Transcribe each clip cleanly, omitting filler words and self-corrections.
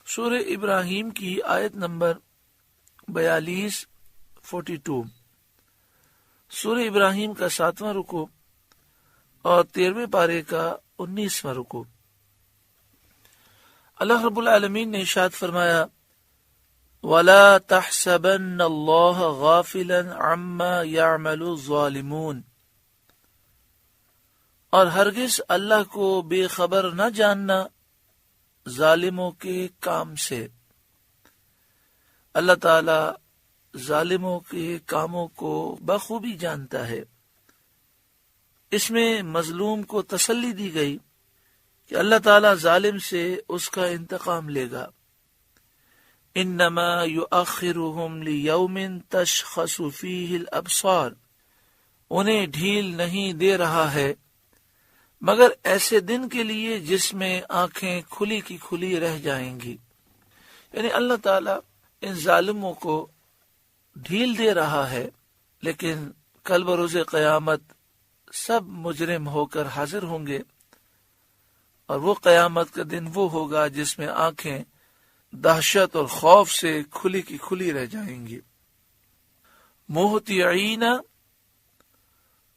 سورہ ابراہیم کی آیت نمبر 42 سورہ ابراہیم کا 7واں رکوع اور 13ویں پارے کا 19واں رکوع۔ اللہ رب العالمین نے ارشاد فرمایا وَلَا تَحْسَبَنَّ اللَّهَ غَافِلًا عَمَّا يَعْمَلُ الظَّالِمُونَ، اور ہرگز اللہ کو بے خبر نہ جاننا ظالموں کے کام سے۔ اللہ تعالی ظالموں کے کاموں کو بخوبی جانتا ہے۔ اس میں مظلوم کو تسلی دی گئی کہ اللہ تعالی ظالم سے اس کا انتقام لے گا۔ انما یؤخرهم لیوم تشخص فیہ الابصار، انہیں ڈھیل نہیں دے رہا ہے مگر ایسے دن کے لیے جس میں آنکھیں کھلی کی کھلی رہ جائیں گی۔ یعنی اللہ تعالیٰ ان ظالموں کو ڈھیل دے رہا ہے، لیکن کل بروز قیامت سب مجرم ہو کر حاضر ہوں گے، اور وہ قیامت کا دن وہ ہوگا جس میں آنکھیں دہشت اور خوف سے کھلی کی کھلی رہ جائیں گی۔ مہطعین،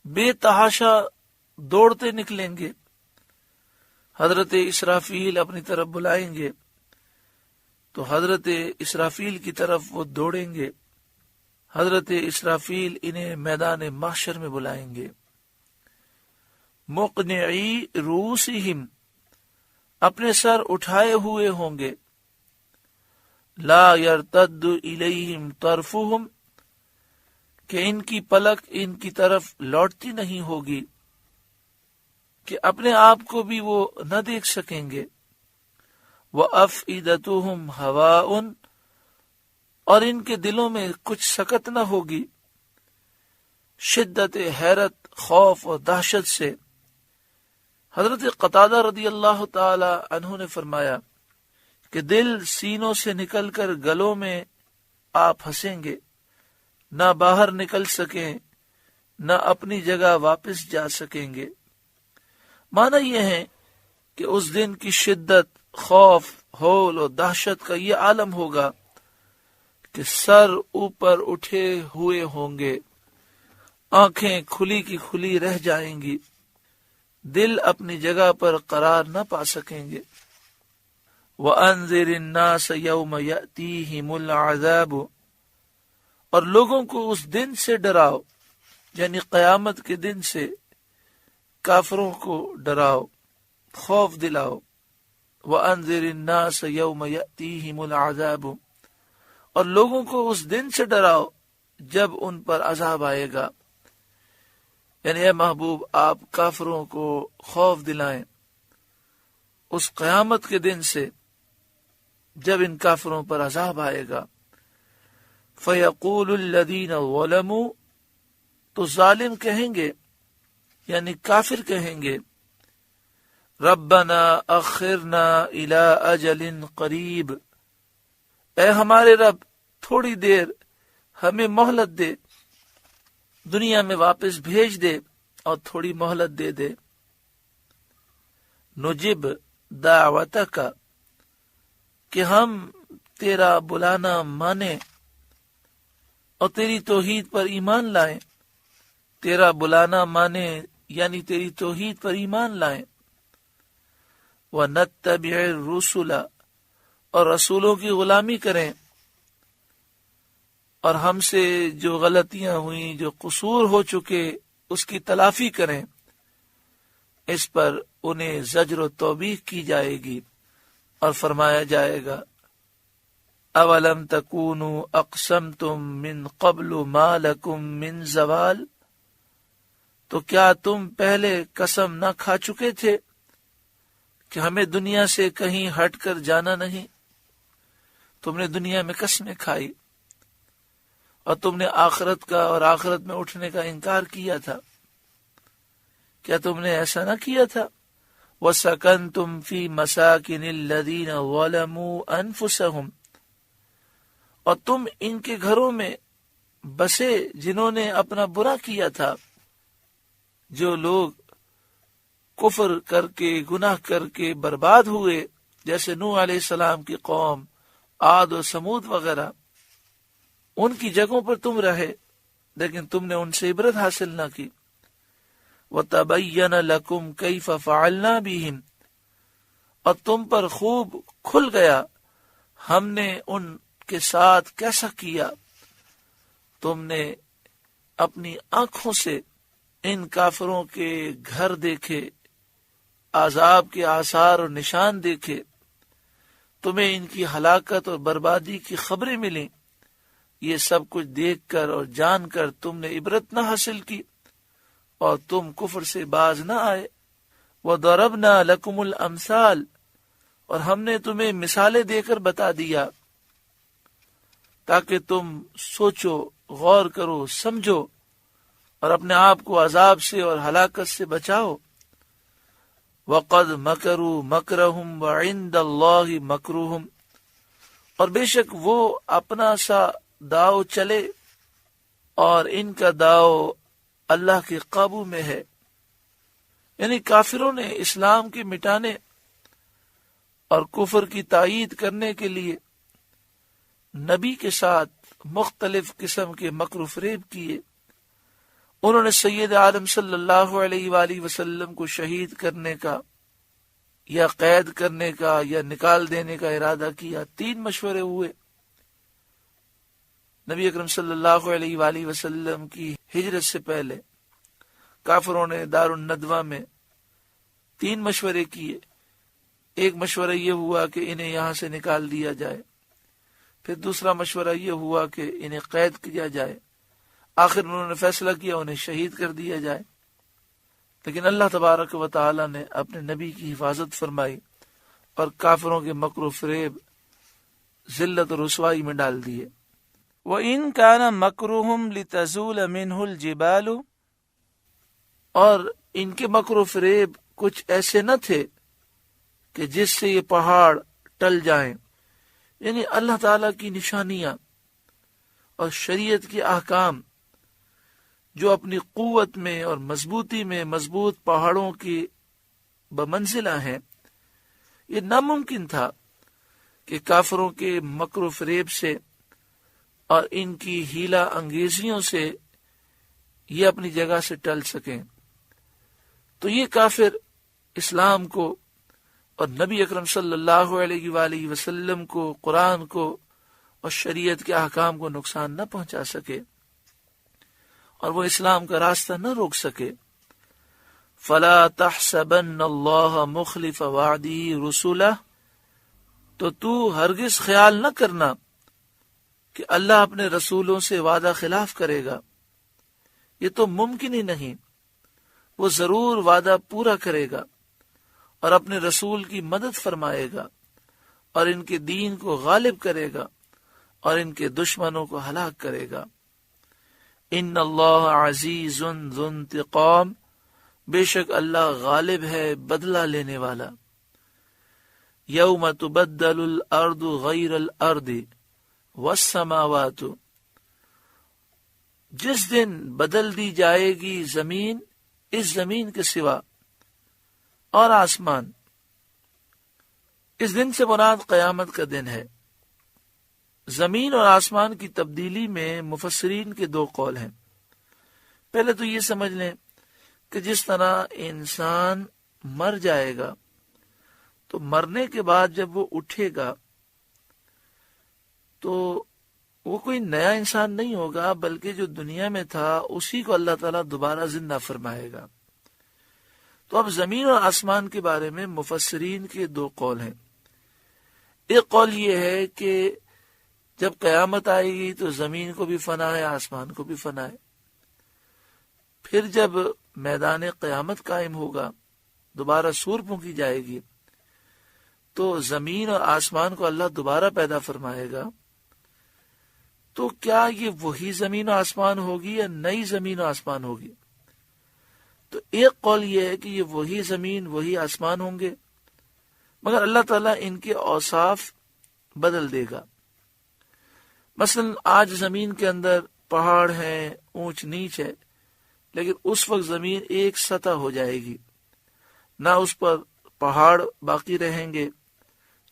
بے تحاشا دوڑتے نکلیں گے۔ حضرت اسرافیل اپنی طرف بلائیں گے تو حضرت اسرافیل کی طرف وہ دوڑیں گے۔ حضرت اسرافیل انہیں میدان محشر میں بلائیں گے۔ مقنعی رؤوسہم، اپنے سر اٹھائے ہوئے ہوں گے۔ لا یرتد الیہم طرفہم، کہ ان کی پلک ان کی طرف لوٹتی نہیں ہوگی، کہ اپنے آپ کو بھی وہ نہ دیکھ سکیں گے۔ وَأَفْئِدَتُهُمْ هَوَاءٌ، اور ان کے دلوں میں کچھ سکت نہ ہوگی، شدت حیرت، خوف اور دہشت سے۔ حضرت قتادہ رضی اللہ تعالی عنہ نے فرمایا کہ دل سینوں سے نکل کر گلوں میں آپ پھنسیں گے، نہ باہر نکل سکیں، نہ اپنی جگہ واپس جا سکیں گے۔ معنی یہ ہے کہ اس دن کی شدت، خوف، ہول اور دہشت کا یہ عالم ہوگا کہ سر اوپر اٹھے ہوئے ہوں گے، آنکھیں کھلی کی کھلی رہ جائیں گی، دل اپنی جگہ پر قرار نہ پا سکیں گے۔ وَأَنذِرِ النَّاسَ يَوْمَ يَأْتِيهِمُ الْعَذَابُ، اور لوگوں کو اس دن سے ڈراؤ، یعنی قیامت کے دن سے کافروں کو ڈراؤ، خوف دلاؤ۔ وَأَنذِرِ النَّاسَ يَوْمَ يَأْتِيهِمُ الْعَذَابُ، اور لوگوں کو اس دن سے ڈراؤ جب ان پر عذاب آئے گا۔ یعنی اے محبوب، آپ کافروں کو خوف دلائیں اس قیامت کے دن سے جب ان کافروں پر عذاب آئے گا۔ فَيَقُولُ الَّذِينَ ظَلَمُوا، تو ظالم کہیں گے یعنی کافر کہیں گے، ربنا اخرنا الى اجل قریب، اے ہمارے رب تھوڑی دیر ہمیں مہلت دے، دنیا میں واپس بھیج دے اور تھوڑی مہلت دے دے۔ نجب دعوتک، کہ ہم تیرا بلانا مانیں اور تیری توحید پر ایمان لائیں۔ تیرا بلانا مانیں یعنی تیری توحید پر ایمان لائیں۔ وَنَتَّبِعِ الرُّسُلَ، اور رسولوں کی غلامی کریں، اور ہم سے جو غلطیاں ہوئیں، جو قصور ہو چکے، اس کی تلافی کریں۔ اس پر انہیں زجر و توبیخ کی جائے گی اور فرمایا جائے گا اولم تکونوا اقسمتم من قبل ما لکم من زوال، تو کیا تم پہلے قسم نہ کھا چکے تھے کہ ہمیں دنیا سے کہیں ہٹ کر جانا نہیں؟ تم نے دنیا میں قسمیں کھائی اور تم نے آخرت کا اور آخرت میں اٹھنے کا انکار کیا تھا۔ کیا تم نے ایسا نہ کیا تھا؟ وَسَكَنْتُمْ فِي مَسَاكِنِ الَّذِينَ ظَلَمُوا أَنفُسَهُمْ، اور تم ان کے گھروں میں بسے جنہوں نے اپنا برا کیا تھا۔ جو لوگ کفر کر کے گناہ کر کے برباد ہوئے، جیسے نوح علیہ السلام کی قوم، عاد و سمود وغیرہ، ان کی جگہوں پر تم رہے لیکن تم نے ان سے عبرت حاصل نہ کی۔ وَتَبَيَّنَ لَكُمْ كَيْفَ فَعَلْنَا بِهِمْ، اور تم پر خوب کھل گیا ہم نے ان کے ساتھ کیسا کیا۔ تم نے اپنی آنکھوں سے ان کافروں کے گھر دیکھے، عذاب کے آثار اور نشان دیکھے، تمہیں ان کی ہلاکت اور بربادی کی خبریں ملیں، یہ سب کچھ دیکھ کر اور جان کر تم نے عبرت نہ حاصل کی اور تم کفر سے باز نہ آئے۔ وَضَرَبْنَا لَكُمُ الْأَمْثَالَ، اور ہم نے تمہیں مثالیں دے کر بتا دیا تاکہ تم سوچو، غور کرو، سمجھو اور اپنے آپ کو عذاب سے اور ہلاکت سے بچاؤ۔ وَقَدْ مَكَرُوا مَكْرَهُمْ وَعِنْدَ اللَّهِ مَكْرُهُمْ، اور بے شک وہ اپنا سا داؤ چلے اور ان کا داؤ اللہ کے قابو میں ہے۔ یعنی کافروں نے اسلام کے مٹانے اور کفر کی تائید کرنے کے لیے نبی کے ساتھ مختلف قسم کے مکر و فریب کیے۔ انہوں نے سید عالم صلی اللہ علیہ وآلہ وسلم کو شہید کرنے کا یا قید کرنے کا یا نکال دینے کا ارادہ کیا۔ 3 مشورے ہوئے۔ نبی اکرم صلی اللہ علیہ وآلہ وسلم کی ہجرت سے پہلے کافروں نے دار الندوہ میں 3 مشورے کیے۔ ایک مشورہ یہ ہوا کہ انہیں یہاں سے نکال دیا جائے، پھر دوسرا مشورہ یہ ہوا کہ انہیں قید کیا جائے، آخر انہوں نے فیصلہ کیا انہیں شہید کر دیا جائے۔ لیکن اللہ تبارک و تعالی نے اپنے نبی کی حفاظت فرمائی اور کافروں کے مکر و فریب ذلت اور رسوائی میں ڈال دیے۔ وَإِن كَانَ مَكْرُهُمْ لِتَزُولَ مِنْهُ الْجِبَالُ، اور ان کے مکر و فریب کچھ ایسے نہ تھے کہ جس سے یہ پہاڑ ٹل جائیں، یعنی اللہ تعالی کی نشانیاں اور شریعت کے احکام جو اپنی قوت میں اور مضبوطی میں مضبوط پہاڑوں کی بمنزلہ ہیں، یہ ناممکن تھا کہ کافروں کے مکر و فریب سے اور ان کی ہیلا انگیزیوں سے یہ اپنی جگہ سے ٹل سکیں۔ تو یہ کافر اسلام کو اور نبی اکرم صلی اللہ علیہ وآلہ وسلم کو، قرآن کو اور شریعت کے احکام کو نقصان نہ پہنچا سکے اور وہ اسلام کا راستہ نہ روک سکے۔ فَلَا تَحْسَبَنَّ اللَّهَ مُخْلِفَ وَعْدِهِ رُسُلَهُ، تو ہرگز خیال نہ کرنا کہ اللہ اپنے رسولوں سے وعدہ خلاف کرے گا، یہ تو ممکن ہی نہیں۔ وہ ضرور وعدہ پورا کرے گا اور اپنے رسول کی مدد فرمائے گا اور ان کے دین کو غالب کرے گا اور ان کے دشمنوں کو ہلاک کرے گا۔ ان اللہ عزیز ذو انتقام، بے شک اللہ غالب ہے، بدلہ لینے والا۔ یوم تبدل الارض غیر الارض والسماوات، جس دن بدل دی جائے گی زمین اس زمین کے سوا اور آسمان۔ اس دن سے مراد قیامت کا دن ہے۔ زمین اور آسمان کی تبدیلی میں مفسرین کے 2 قول ہیں۔ پہلے تو یہ سمجھ لیں کہ جس طرح انسان مر جائے گا تو مرنے کے بعد جب وہ اٹھے گا تو وہ کوئی نیا انسان نہیں ہوگا، بلکہ جو دنیا میں تھا اسی کو اللہ تعالیٰ دوبارہ زندہ فرمائے گا۔ تو اب زمین اور آسمان کے بارے میں مفسرین کے 2 قول ہیں۔ ایک قول یہ ہے کہ جب قیامت آئے گی تو زمین کو بھی فنا ہے، آسمان کو بھی فنا ہے۔ پھر جب میدان قیامت قائم ہوگا، دوبارہ سور پھونکی جائے گی، تو زمین اور آسمان کو اللہ دوبارہ پیدا فرمائے گا۔ تو کیا یہ وہی زمین و آسمان ہوگی یا نئی زمین و آسمان ہوگی؟ تو ایک قول یہ ہے کہ یہ وہی زمین وہی آسمان ہوں گے، مگر اللہ تعالیٰ ان کے اوصاف بدل دے گا۔ مثلا آج زمین کے اندر پہاڑ ہیں، اونچ نیچ ہے، لیکن اس وقت زمین ایک سطح ہو جائے گی، نہ اس پر پہاڑ باقی رہیں گے،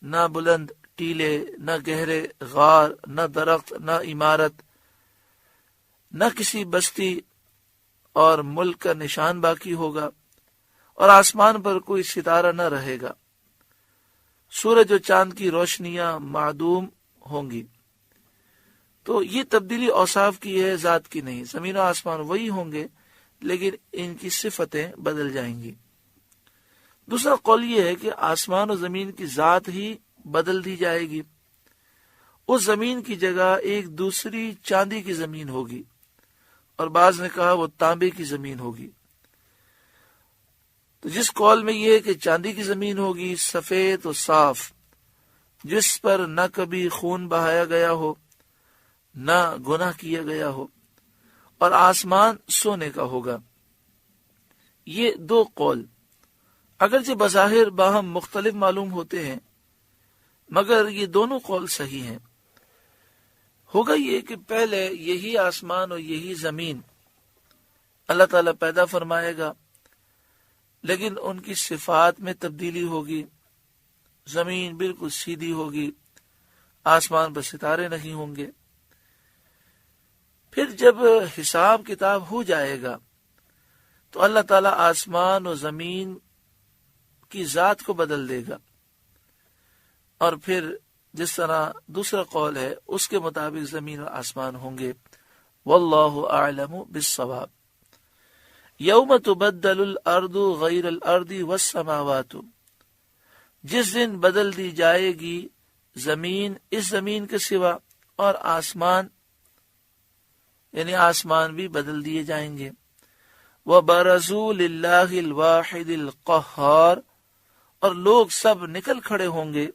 نہ بلند ٹیلے، نہ گہرے غار، نہ درخت، نہ عمارت، نہ کسی بستی اور ملک کا نشان باقی ہوگا، اور آسمان پر کوئی ستارہ نہ رہے گا، سورج و چاند کی روشنیاں معدوم ہوں گی۔ تو یہ تبدیلی اوصاف کی ہے، ذات کی نہیں۔ زمین و آسمان وہی ہوں گے لیکن ان کی صفتیں بدل جائیں گی۔ دوسرا قول یہ ہے کہ آسمان و زمین کی ذات ہی بدل دی جائے گی، اس زمین کی جگہ ایک دوسری چاندی کی زمین ہوگی، اور بعض نے کہا وہ تانبے کی زمین ہوگی۔ تو جس قول میں یہ ہے کہ چاندی کی زمین ہوگی، سفید و صاف، جس پر نہ کبھی خون بہایا گیا ہو، نہ گناہ کیا گیا ہو، اور آسمان سونے کا ہوگا۔ یہ دو قول اگرچہ بظاہر باہم مختلف معلوم ہوتے ہیں، مگر یہ دونوں قول صحیح ہیں۔ ہوگا یہ کہ پہلے یہی آسمان اور یہی زمین اللہ تعالیٰ پیدا فرمائے گا، لیکن ان کی صفات میں تبدیلی ہوگی، زمین بالکل سیدھی ہوگی، آسمان پر ستارے نہیں ہوں گے۔ پھر جب حساب کتاب ہو جائے گا تو اللہ تعالیٰ آسمان و زمین کی ذات کو بدل دے گا، اور پھر جس طرح دوسرا قول ہے اس کے مطابق زمین اور آسمان ہوں گے۔ واللہ اعلم بالصواب۔ یوم تبدل الارض غیر الارض والسماوات، جس دن بدل دی جائے گی زمین اس زمین کے سوا، اور آسمان یعنی آسمان بھی بدل دیے جائیں گے۔ وَبَرَزُوا لِلَّهِ الْوَاحِدِ الْقَهَّارِ، اور لوگ سب نکل کھڑے ہوں گے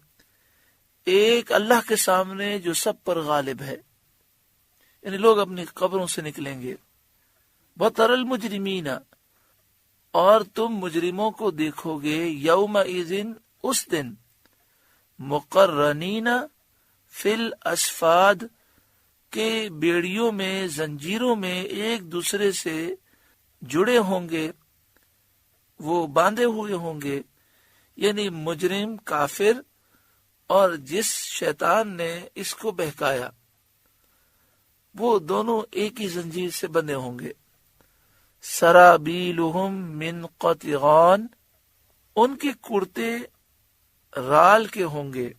ایک اللہ کے سامنے جو سب پر غالب ہے، یعنی لوگ اپنی قبروں سے نکلیں گے۔ وَتَرَى الْمُجْرِمِينَ، اور تم مجرموں کو دیکھو گے یومئذ اس دن، مقرنین فی الاسفاد، کے بیڑیوں میں، زنجیروں میں ایک دوسرے سے جڑے ہوں گے، وہ باندھے ہوئے ہوں گے، یعنی مجرم کافر اور جس شیطان نے اس کو بہکایا، وہ دونوں ایک ہی زنجیر سے بندھے ہوں گے۔ سرابیلہم من قطغان، ان کے کرتے رال کے ہوں گے۔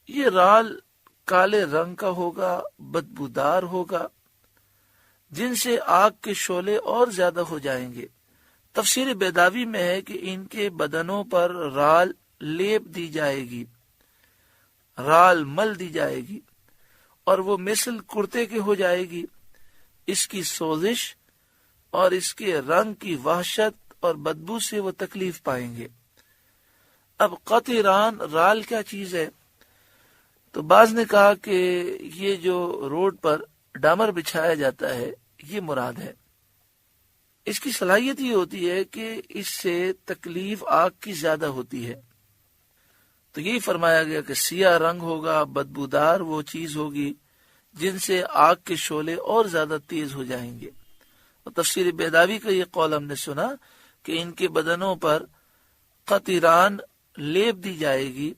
یہ رال کالے رنگ کا ہوگا، بدبودار ہوگا، جن سے آگ کے شعلے اور زیادہ ہو جائیں گے۔ تفسیر بیداوی میں ہے کہ ان کے بدنوں پر رال لیپ دی جائے گی، رال مل دی جائے گی، اور وہ مثل کرتے کے ہو جائے گی۔ اس کی سوزش اور اس کے رنگ کی وحشت اور بدبو سے وہ تکلیف پائیں گے۔ اب قطران رال کیا چیز ہے؟ تو بعض نے کہا کہ یہ جو روڈ پر ڈامر بچھایا جاتا ہے یہ مراد ہے۔ اس کی صلاحیت یہ ہوتی ہے کہ اس سے تکلیف آگ کی زیادہ ہوتی ہے۔ تو یہی فرمایا گیا کہ سیاہ رنگ ہوگا، بدبودار وہ چیز ہوگی جن سے آگ کے شعلے اور زیادہ تیز ہو جائیں گے۔ اور تفسیر بیداوی کا یہ قول ہم نے سنا کہ ان کے بدنوں پر قطران لیپ دی جائے گی،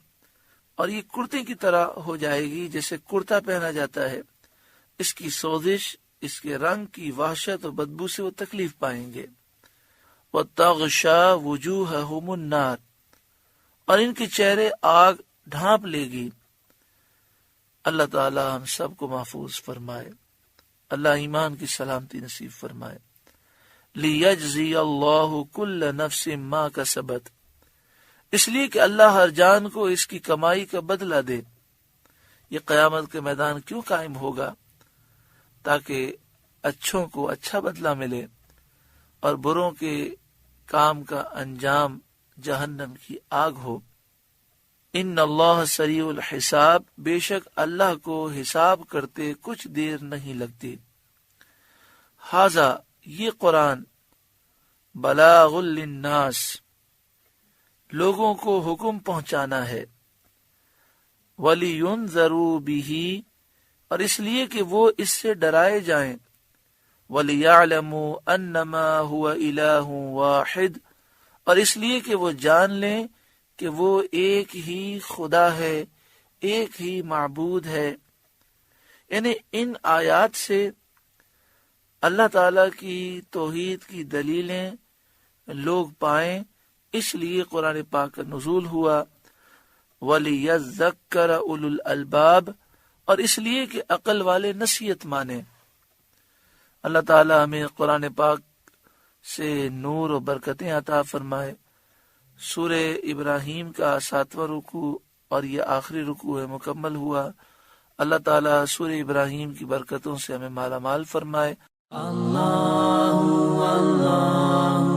اور یہ کرتے کی طرح ہو جائے گی جیسے کرتا پہنا جاتا ہے۔ اس کی سوزش، اس کے رنگ کی وحشت اور بدبو سے وہ تکلیف پائیں گے۔ وَتَغْشَى وُجُوهَهُمُ النَّارِ، اور ان کے چہرے آگ ڈھانپ لے گی۔ اللہ تعالی ہم سب کو محفوظ فرمائے، اللہ ایمان کی سلامتی نصیب فرمائے۔ لِيَجْزِيَ اللَّهُ كُلَّ نَفْسٍ مَا كَسَبَتْ، اس لیے کہ اللہ ہر جان کو اس کی کمائی کا بدلہ دے۔ یہ قیامت کے میدان کیوں قائم ہوگا؟ تاکہ اچھوں کو اچھا بدلہ ملے اور بروں کے کام کا انجام جہنم کی آگ ہو۔ ان اللہ سریع الحساب، بے شک اللہ کو حساب کرتے کچھ دیر نہیں لگتی۔ ھذا، یہ قرآن، بلاغ للناس، لوگوں کو حکم پہنچانا ہے، وَلِيُنذَرُوا بِهِ، اور اس لیے کہ وہ اس سے ڈرائے جائیں، وَلِيَعْلَمُوا أَنَّمَا هُوَ إِلَٰهٌ وَاحِدٌ، اور اس لیے کہ وہ جان لیں کہ وہ ایک ہی خدا ہے، ایک ہی معبود ہے۔ یعنی ان آیات سے اللہ تعالی کی توحید کی دلیلیں لوگ پائیں، اس لیے قرآن پاک کا نزول ہوا۔ وَلِيَذَّكَّرَ أُولُو الْأَلْبَابِ، اور اس لیے کہ عقل والے نصیحت مانیں۔ اللہ تعالی ہمیں قرآن پاک سے نور و برکتیں عطا فرمائے۔ سورہ ابراہیم کا 7واں رکوع اور یہ آخری رکوع ہے مکمل ہوا۔ اللہ تعالی سورہ ابراہیم کی برکتوں سے ہمیں مالا مال فرمائے۔ اللہ اللہ